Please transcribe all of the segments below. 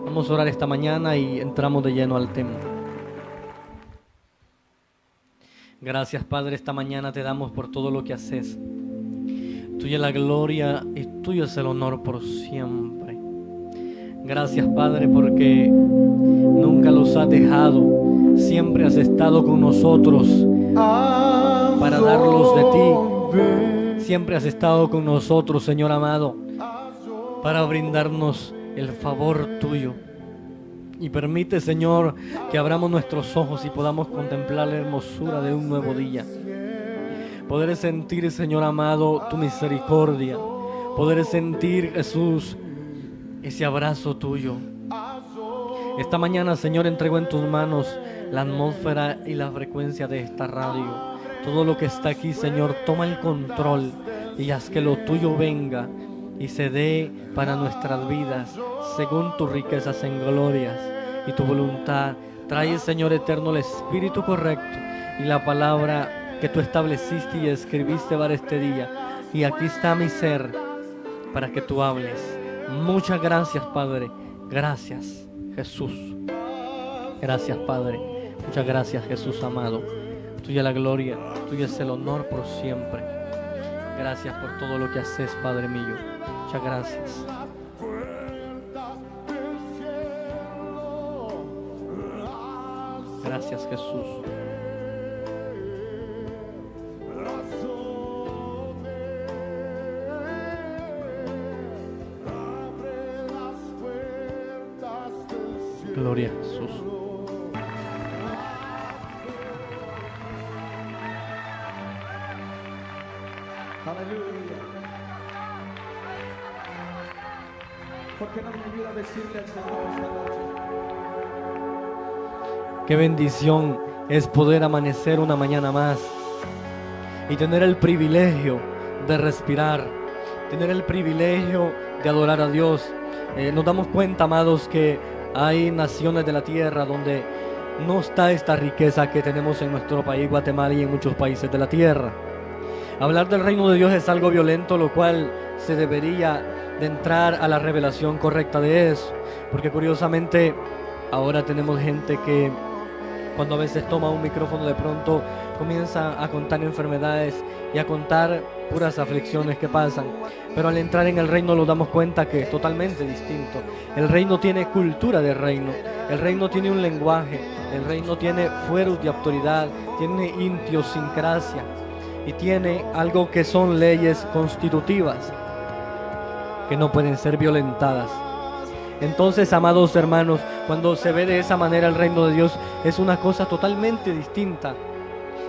Vamos a orar esta mañana y entramos de lleno al tema. Gracias, Padre, esta mañana te damos por todo lo que haces. Tuya es la gloria y tuyo es el honor por siempre. Gracias, Padre, porque nunca los has dejado. Siempre has estado con nosotros para darlos de ti. Siempre has estado con nosotros, Señor amado, para brindarnos el favor tuyo. Y permite, Señor, que abramos nuestros ojos y podamos contemplar la hermosura de un nuevo día. Poder sentir, Señor amado, tu misericordia. Poder sentir, Jesús, ese abrazo tuyo. Esta mañana, Señor, entrego en tus manos la atmósfera y la frecuencia de esta radio. Todo lo que está aquí, Señor, toma el control y haz que lo tuyo venga y se dé para nuestras vidas según tus riquezas en glorias y tu voluntad. Trae, Señor eterno, el espíritu correcto y la palabra que tú estableciste y escribiste para este día. Y aquí está mi ser para que tú hables. Muchas gracias, Padre. Gracias, Jesús. Gracias, Padre. Muchas gracias, Jesús amado. Tuya la gloria, tuya es el honor por siempre. Gracias por todo lo que haces, Padre mío. Muchas gracias. Gracias, Jesús. Gloria a Jesús. Aleluya. ¿Por qué no me ayuda a decirle al Señor esta noche? Qué bendición es poder amanecer una mañana más y tener el privilegio de respirar, tener el privilegio de adorar a Dios. Nos damos cuenta, amados, que hay naciones de la tierra donde no está esta riqueza que tenemos en nuestro país, Guatemala, y en muchos países de la tierra. Hablar del reino de Dios es algo violento, lo cual se debería de entrar a la revelación correcta de eso, porque curiosamente ahora tenemos gente que cuando a veces toma un micrófono de pronto comienza a contar enfermedades y a contar puras aflicciones que pasan, pero al entrar en el reino nos damos cuenta que es totalmente distinto. El reino tiene cultura de reino, el reino tiene un lenguaje, el reino tiene fueros de autoridad, tiene idiosincrasia y tiene algo que son leyes constitutivas que no pueden ser violentadas. Entonces, amados hermanos, cuando se ve de esa manera el reino de Dios, es una cosa totalmente distinta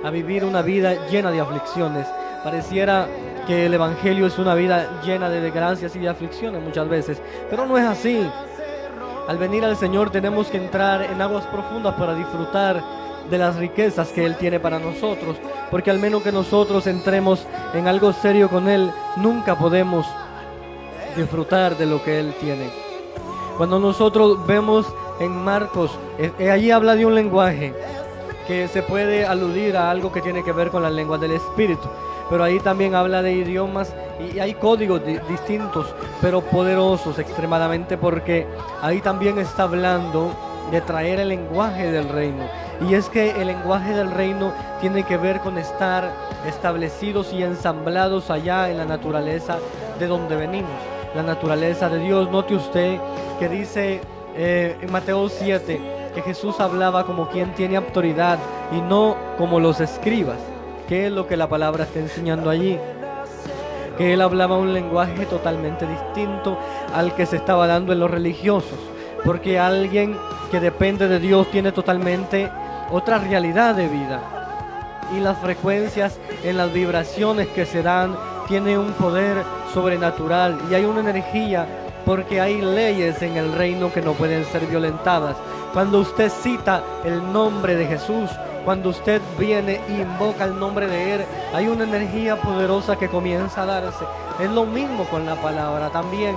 a vivir una vida llena de aflicciones. Pareciera que el evangelio es una vida llena de desgracias y de aflicciones muchas veces, pero no es así. Al venir al Señor tenemos que entrar en aguas profundas para disfrutar de las riquezas que Él tiene para nosotros, porque al menos que nosotros entremos en algo serio con Él, nunca podemos disfrutar de lo que Él tiene. Cuando nosotros vemos en Marcos, allí habla de un lenguaje que se puede aludir a algo que tiene que ver con las lenguas del Espíritu, pero ahí también habla de idiomas y hay códigos distintos, pero poderosos extremadamente, porque ahí también está hablando de traer el lenguaje del reino. Y es que el lenguaje del reino tiene que ver con estar establecidos y ensamblados allá en la naturaleza de donde venimos, la naturaleza de Dios. Note usted que dice en Mateo 7 que Jesús hablaba como quien tiene autoridad y no como los escribas. ¿Qué es lo que la palabra está enseñando allí? Que él hablaba un lenguaje totalmente distinto al que se estaba dando en los religiosos, porque alguien que depende de Dios tiene totalmente otra realidad de vida, y las frecuencias en las vibraciones que se dan tiene un poder sobrenatural y hay una energía, porque hay leyes en el reino que no pueden ser violentadas. Cuando usted cita el nombre de Jesús, cuando usted viene e invoca el nombre de Él, hay una energía poderosa que comienza a darse. Es lo mismo con la palabra también.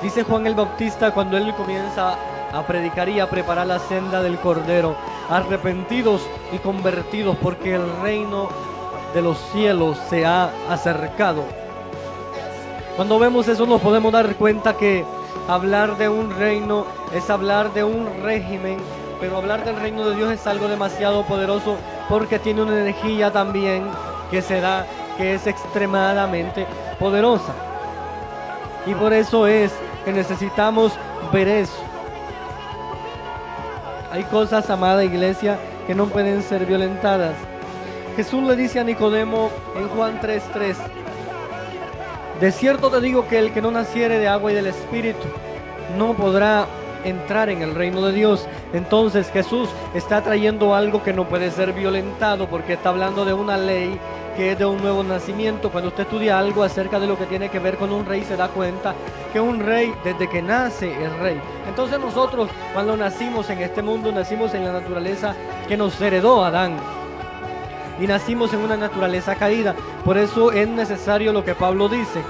Dice Juan el Bautista cuando él comienza a predicar y a preparar la senda del Cordero: arrepentidos y convertidos, porque el reino de los cielos se ha acercado. Cuando vemos eso nos podemos dar cuenta que Hablar de un reino es hablar de un régimen, pero hablar del reino de Dios es algo demasiado poderoso porque tiene una energía también que se da, que es extremadamente poderosa. Y por eso es que necesitamos ver eso. Hay cosas, amada iglesia, que no pueden ser violentadas. Jesús le dice a Nicodemo en Juan 3:3: de cierto te digo que el que no naciere de agua y del Espíritu no podrá entrar en el reino de Dios. Entonces Jesús está trayendo algo que no puede ser violentado, porque está hablando de una ley que es de un nuevo nacimiento. Cuando usted estudia algo acerca de lo que tiene que ver con un rey, se da cuenta que un rey, desde que nace, es rey. Entonces nosotros, cuando nacimos en este mundo, nacimos en la naturaleza que nos heredó Adán, y nacimos en una naturaleza caída. Por eso es necesario lo que Pablo dice: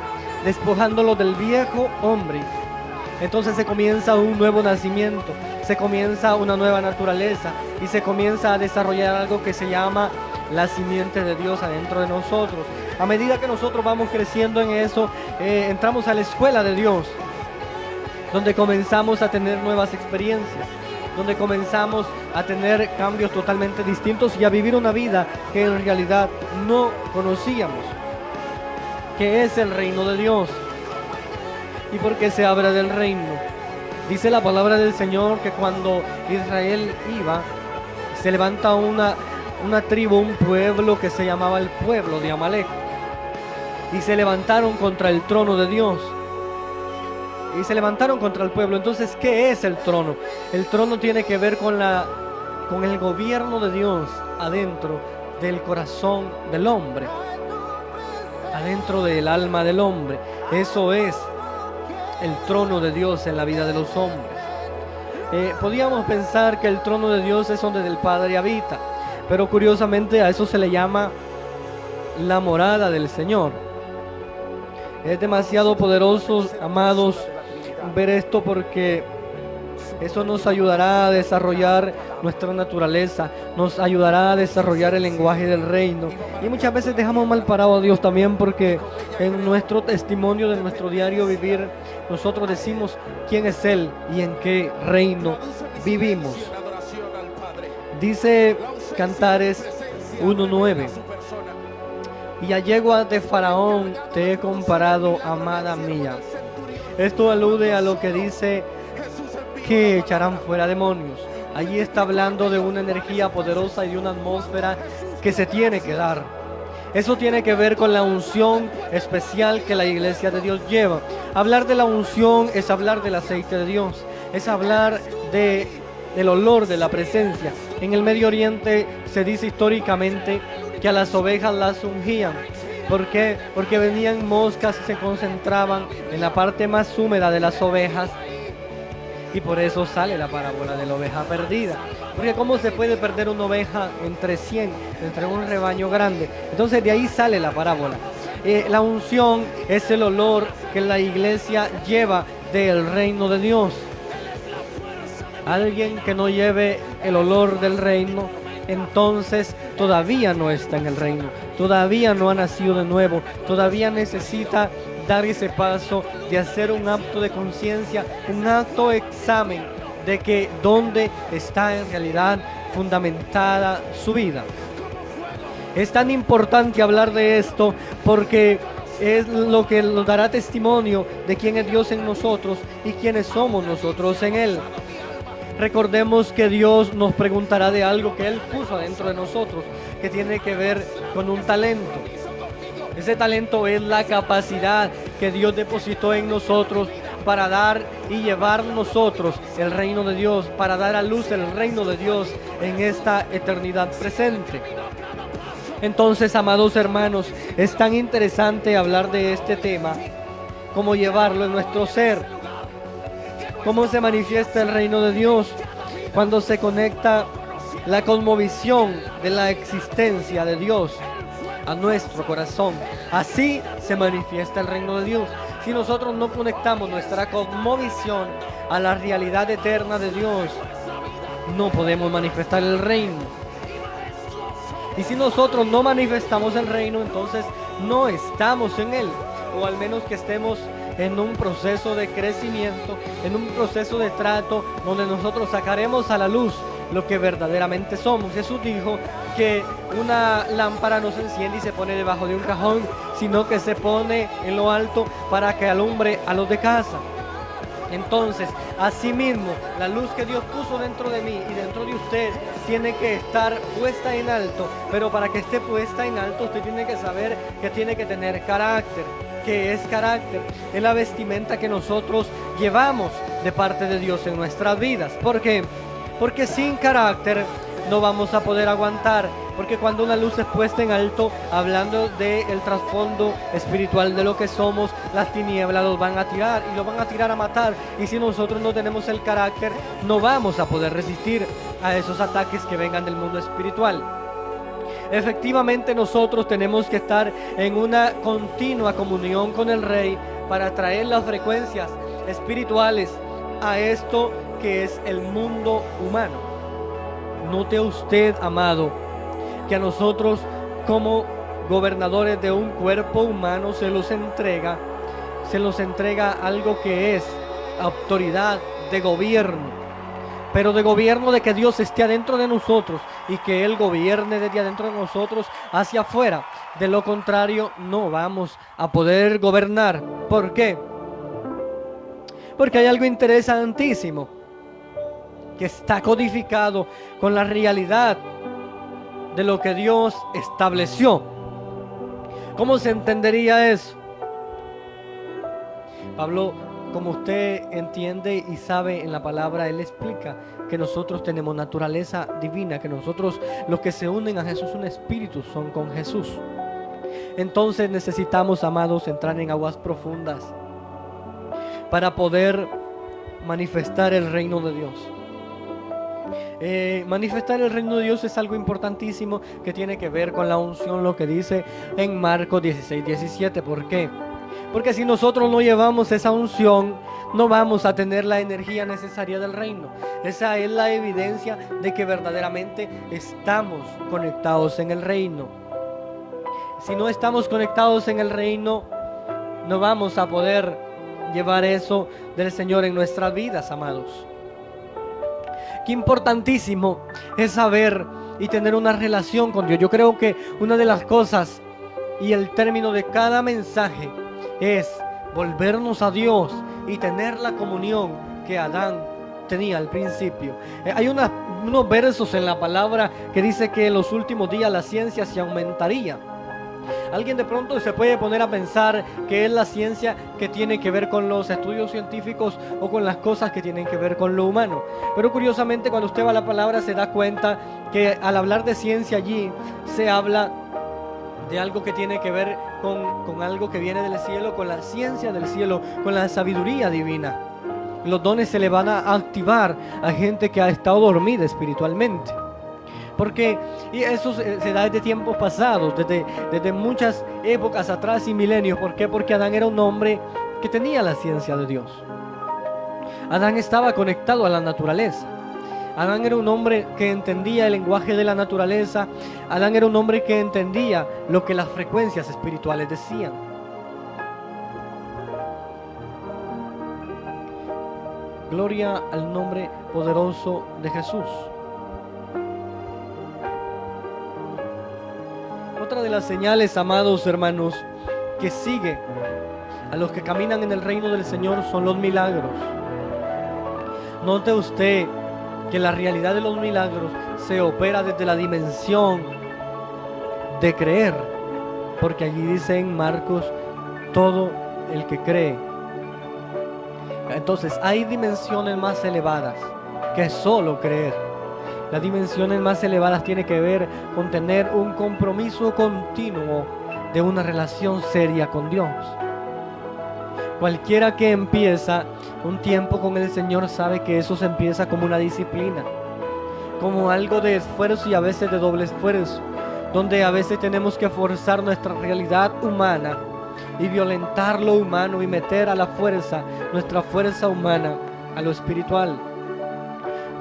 despojándolo del viejo hombre. Entonces se comienza un nuevo nacimiento, se comienza una nueva naturaleza y se comienza a desarrollar algo que se llama la simiente de Dios adentro de nosotros. A medida que nosotros vamos creciendo en eso, entramos a la escuela de Dios, donde comenzamos a tener nuevas experiencias, donde comenzamos a tener cambios totalmente distintos y a vivir una vida que en realidad no conocíamos, que es el reino de Dios. ¿Y por qué se habla del reino? Dice la palabra del Señor que cuando Israel iba, se levanta una tribu, un pueblo que se llamaba el pueblo de Amalek, y se levantaron contra el trono de Dios. Y se levantaron contra el pueblo. Entonces, ¿qué es el trono? El trono tiene que ver con el gobierno de Dios adentro del corazón del hombre, adentro del alma del hombre. Eso es el trono de Dios en la vida de los hombres. Podíamos pensar que el trono de Dios es donde el Padre habita, pero curiosamente a eso se le llama la morada del Señor. Es demasiado poderoso, amados, ver esto, porque eso nos ayudará a desarrollar nuestra naturaleza, nos ayudará a desarrollar el lenguaje del reino. Y muchas veces dejamos mal parado a Dios también, porque en nuestro testimonio de nuestro diario vivir, nosotros decimos quién es Él y en qué reino vivimos. Dice Cantares 1:9: y a yegua de Faraón te he comparado, amada mía. Esto alude a lo que dice que echarán fuera demonios. Allí está hablando de una energía poderosa y de una atmósfera que se tiene que dar. Eso tiene que ver con la unción especial que la iglesia de Dios lleva. Hablar de la unción es hablar del aceite de Dios, es hablar del olor de la presencia. En el Medio Oriente se dice históricamente que a las ovejas las ungían. ¿Por qué? Porque venían moscas y se concentraban en la parte más húmeda de las ovejas. Y por eso sale la parábola de la oveja perdida. Porque ¿cómo se puede perder una oveja entre 100, entre un rebaño grande? Entonces de ahí sale la parábola. La unción es el olor que la iglesia lleva del reino de Dios. Alguien que no lleve el olor del reino, entonces todavía no está en el reino, todavía no ha nacido de nuevo, todavía necesita dar ese paso de hacer un acto de conciencia, un acto de examen de que dónde está en realidad fundamentada su vida. Es tan importante hablar de esto porque es lo que nos dará testimonio de quién es Dios en nosotros y quiénes somos nosotros en Él. Recordemos que Dios nos preguntará de algo que Él puso adentro de nosotros, que tiene que ver con un talento. Ese talento es la capacidad que Dios depositó en nosotros para dar y llevar nosotros el reino de Dios, para dar a luz el reino de Dios en esta eternidad presente. Entonces, amados hermanos, es tan interesante hablar de este tema como llevarlo en nuestro ser. ¿Cómo se manifiesta el reino de Dios? Cuando se conecta la cosmovisión de la existencia de Dios a nuestro corazón. Así se manifiesta el reino de Dios. Si nosotros no conectamos nuestra cosmovisión a la realidad eterna de Dios, no podemos manifestar el reino. Y si nosotros no manifestamos el reino, entonces no estamos en Él, o al menos que estemos en un proceso de crecimiento, en un proceso de trato, donde nosotros sacaremos a la luz lo que verdaderamente somos. Jesús dijo que una lámpara no se enciende y se pone debajo de un cajón, sino que se pone en lo alto para que alumbre a los de casa. Entonces, asimismo, la luz que Dios puso dentro de mí y dentro de usted tiene que estar puesta en alto, pero para que esté puesta en alto, usted tiene que saber que tiene que tener carácter. ¿Qué es carácter? Es la vestimenta que nosotros llevamos de parte de Dios en nuestras vidas. ¿Por qué? Porque sin carácter no vamos a poder aguantar. Porque cuando una luz es puesta en alto, hablando del trasfondo espiritual de lo que somos, las tinieblas los van a tirar y los van a tirar a matar. Y si nosotros no tenemos el carácter, no vamos a poder resistir a esos ataques que vengan del mundo espiritual. Efectivamente, nosotros tenemos que estar en una continua comunión con el Rey para traer las frecuencias espirituales a esto que es el mundo humano. Note usted, amado, que a nosotros como gobernadores de un cuerpo humano se nos entrega algo que es autoridad de gobierno, pero de gobierno de que Dios esté adentro de nosotros y que Él gobierne desde adentro de nosotros hacia afuera. De lo contrario, no vamos a poder gobernar. ¿Por qué? Porque hay algo interesantísimo que está codificado con la realidad de lo que Dios estableció. ¿Cómo se entendería eso? Pablo, como usted entiende y sabe en la palabra, él explica que nosotros tenemos naturaleza divina, que nosotros, los que se unen a Jesús, un espíritu, son con Jesús. Entonces necesitamos, amados, entrar en aguas profundas para poder manifestar el reino de Dios. Manifestar el reino de Dios es algo importantísimo que tiene que ver con la unción, lo que dice en Marcos 16:17. ¿Por qué? Porque si nosotros no llevamos esa unción, no vamos a tener la energía necesaria del reino. Esa es la evidencia de que verdaderamente estamos conectados en el reino. Si no estamos conectados en el reino, no vamos a poder llevar eso del Señor en nuestras vidas, amados. Qué importantísimo es saber y tener una relación con Dios. Yo creo que una de las cosas y el término de cada mensaje es volvernos a Dios y tener la comunión que Adán tenía al principio. Hay unos versos en la palabra que dice que en los últimos días la ciencia se aumentaría. Alguien de pronto se puede poner a pensar que es la ciencia que tiene que ver con los estudios científicos o con las cosas que tienen que ver con lo humano. Pero curiosamente, cuando usted va a la palabra se da cuenta que al hablar de ciencia allí se habla de algo que tiene que ver con algo que viene del cielo, con la ciencia del cielo, con la sabiduría divina. Los dones se le van a activar a gente que ha estado dormida espiritualmente. Porque y eso se da desde tiempos pasados, desde muchas épocas atrás y milenios. ¿Por qué? Porque Adán era un hombre que tenía la ciencia de Dios. Adán estaba conectado a la naturaleza. Adán era un hombre que entendía el lenguaje de la naturaleza. Adán era un hombre que entendía lo que las frecuencias espirituales decían. Gloria al nombre poderoso de Jesús. Otra de las señales, amados hermanos, que sigue a los que caminan en el reino del Señor son los milagros. Note usted que la realidad de los milagros se opera desde la dimensión de creer, porque allí dice en Marcos, todo el que cree. Entonces hay dimensiones más elevadas que solo creer. Las dimensiones más elevadas tienen que ver con tener un compromiso continuo de una relación seria con Dios. Cualquiera que empieza un tiempo con el Señor sabe que eso se empieza como una disciplina, como algo de esfuerzo y a veces de doble esfuerzo, donde a veces tenemos que forzar nuestra realidad humana y violentar lo humano y meter a la fuerza, nuestra fuerza humana, a lo espiritual.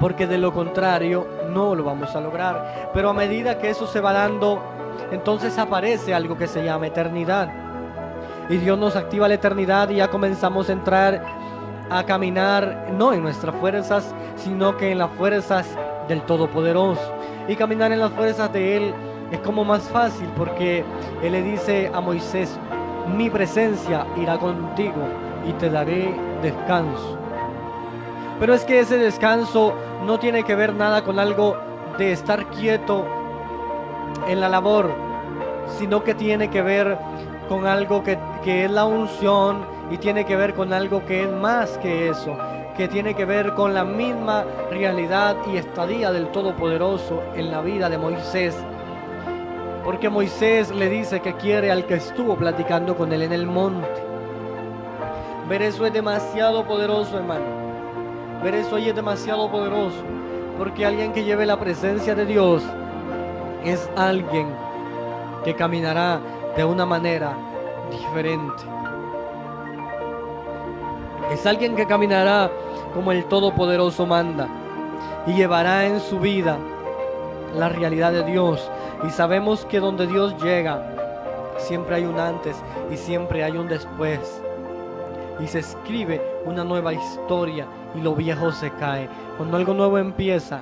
Porque de lo contrario no lo vamos a lograr. Pero a medida que eso se va dando, entonces aparece algo que se llama eternidad. Y Dios nos activa la eternidad y ya comenzamos a entrar a caminar, no en nuestras fuerzas, sino que en las fuerzas del Todopoderoso. Y caminar en las fuerzas de Él es como más fácil, porque Él le dice a Moisés: mi presencia irá contigo y te daré descanso. Pero es que ese descanso no tiene que ver nada con algo de estar quieto en la labor, sino que tiene que ver con algo que es la unción, y tiene que ver con algo que es más que eso, que tiene que ver con la misma realidad y estadía del Todopoderoso en la vida de Moisés. Porque Moisés le dice que quiere al que estuvo platicando con él en el monte. Ver eso es demasiado poderoso, hermano. Ver eso ahí es demasiado poderoso, porque alguien que lleve la presencia de Dios es alguien que caminará de una manera diferente. Es alguien que caminará como el Todopoderoso manda y llevará en su vida la realidad de Dios. Y sabemos que donde Dios llega, siempre hay un antes y siempre hay un después. Y se escribe una nueva historia y lo viejo se cae. Cuando algo nuevo empieza,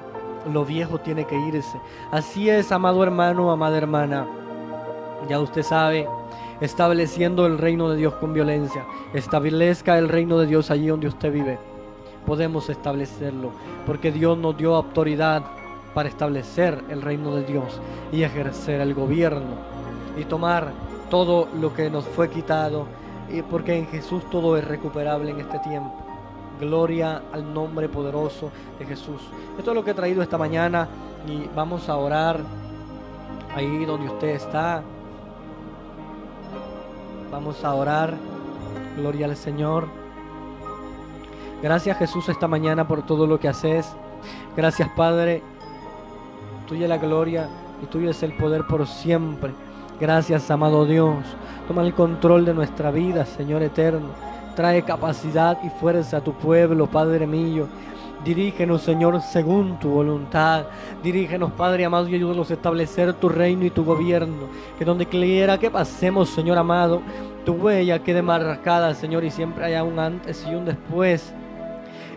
lo viejo tiene que irse. Así es, amado hermano, amada hermana. Ya usted sabe, estableciendo el reino de Dios con violencia. Establezca el reino de Dios allí donde usted vive. Podemos establecerlo, porque Dios nos dio autoridad para establecer el reino de Dios y ejercer el gobierno y tomar todo lo que nos fue quitado, y porque en Jesús todo es recuperable en este tiempo. Gloria al nombre poderoso de Jesús. Esto es lo que he traído esta mañana, y vamos a orar ahí donde usted está. Vamos a orar. Gloria al Señor. Gracias, Jesús, esta mañana por todo lo que haces. Gracias, Padre. Tuya es la gloria y tuyo es el poder por siempre. Gracias, amado Dios. Toma el control de nuestra vida, Señor eterno. Trae capacidad y fuerza a tu pueblo, Padre mío. Dirígenos, Señor, según tu voluntad. Dirígenos, Padre amado, y ayúdanos a establecer tu reino y tu gobierno. Que donde quiera que pasemos, Señor amado, tu huella quede marcada, Señor, y siempre haya un antes y un después.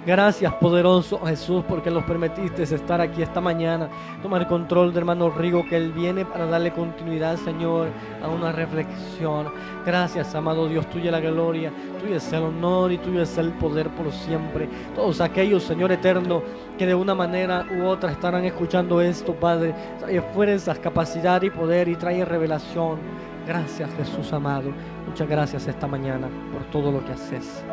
Gracias, poderoso Jesús, porque nos permitiste estar aquí esta mañana. Toma el control de hermano Rigo, que él viene para darle continuidad, Señor, a una reflexión. Gracias, amado Dios, tuya es la gloria, tuyo es el honor y tuyo es el poder por siempre. Todos aquellos, Señor eterno, que de una manera u otra estarán escuchando esto, Padre, trae fuerzas, capacidad y poder, y trae revelación. Gracias, Jesús amado. Muchas gracias esta mañana por todo lo que haces.